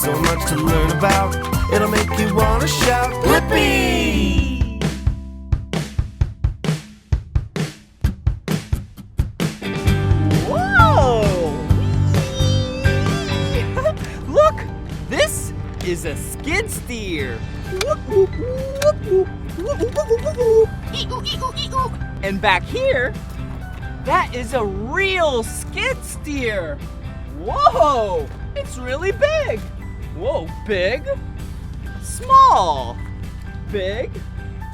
so much to learn about. It'll make you wanna shout, Blippi! Whoa! Look, this is a skid steer. And back here, that is a real skid steer. Whoa, it's really big. Whoa, big, small, big,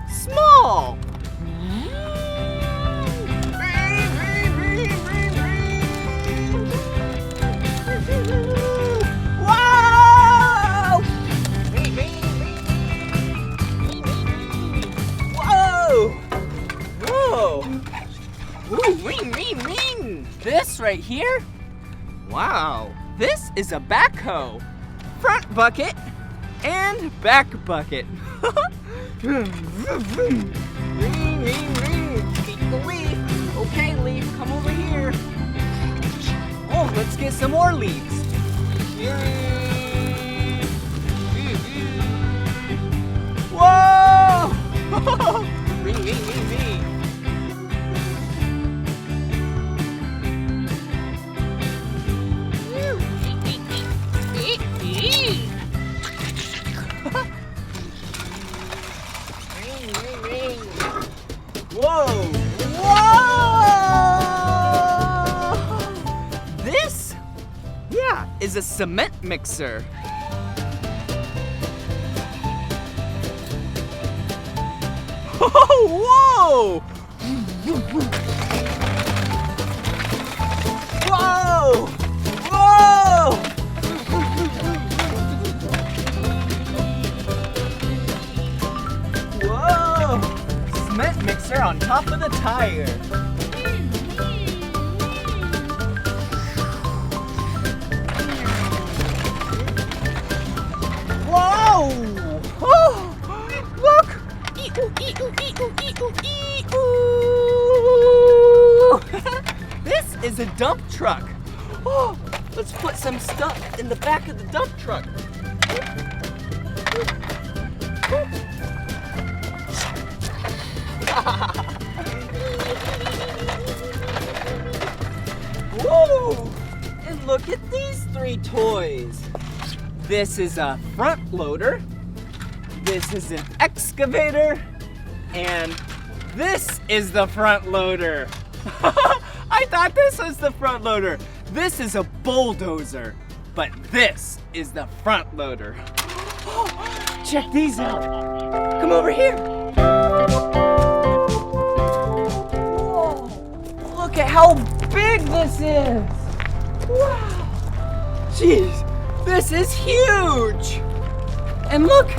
small. Whoa! Whoa! Whoa! Ooh, ring, ring, ring! This right here? Wow, this is a backhoe. Front bucket and back bucket. Ring, ring, ring. Keep the leaf. Okay, leaf, come over here. Oh, let's get some more leaves. Whoa! Ring, ring, ring, ring. Whoa! Whoa! This, yeah, is a cement mixer. Whoa! Whoa! Whoa! Whoa! Cement mixer on top of the tire. Whoa! Oh, look! This is a dump truck. Oh, let's put some stuff in the back of the dump truck. Whoa! And look at these three toys. This is a front loader. This is an excavator. And this is the front loader. I thought this was the front loader. This is a bulldozer. But this is the front loader. Check these out. Come over here. Whoa. Look at how big this is. Wow. Jeez, this is huge. And look,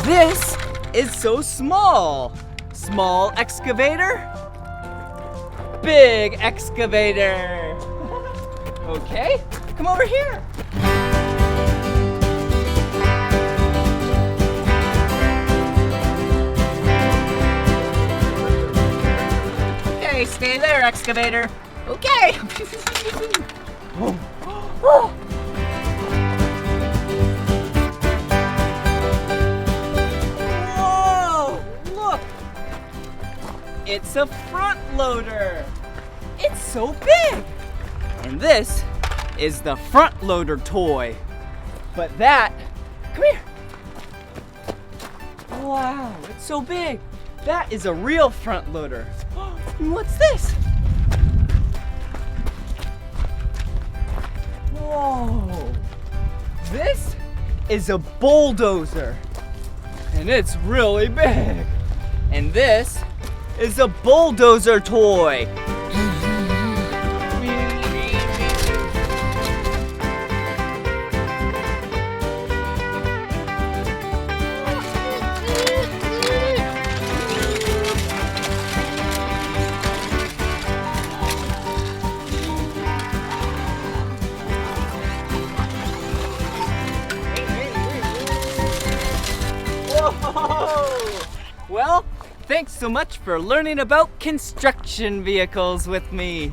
this is so small. Small excavator, big excavator. Okay, come over here. Okay, stay there, excavator. Okay. Whoa. Whoa. Look. It's a front loader. It's so big. And this is the front loader toy. But that, come here. Wow, it's so big. That is a real front loader. And what's this? Whoa. This is a bulldozer. And it's really big. And this is a bulldozer toy. Well, thanks so much for learning about construction vehicles with me.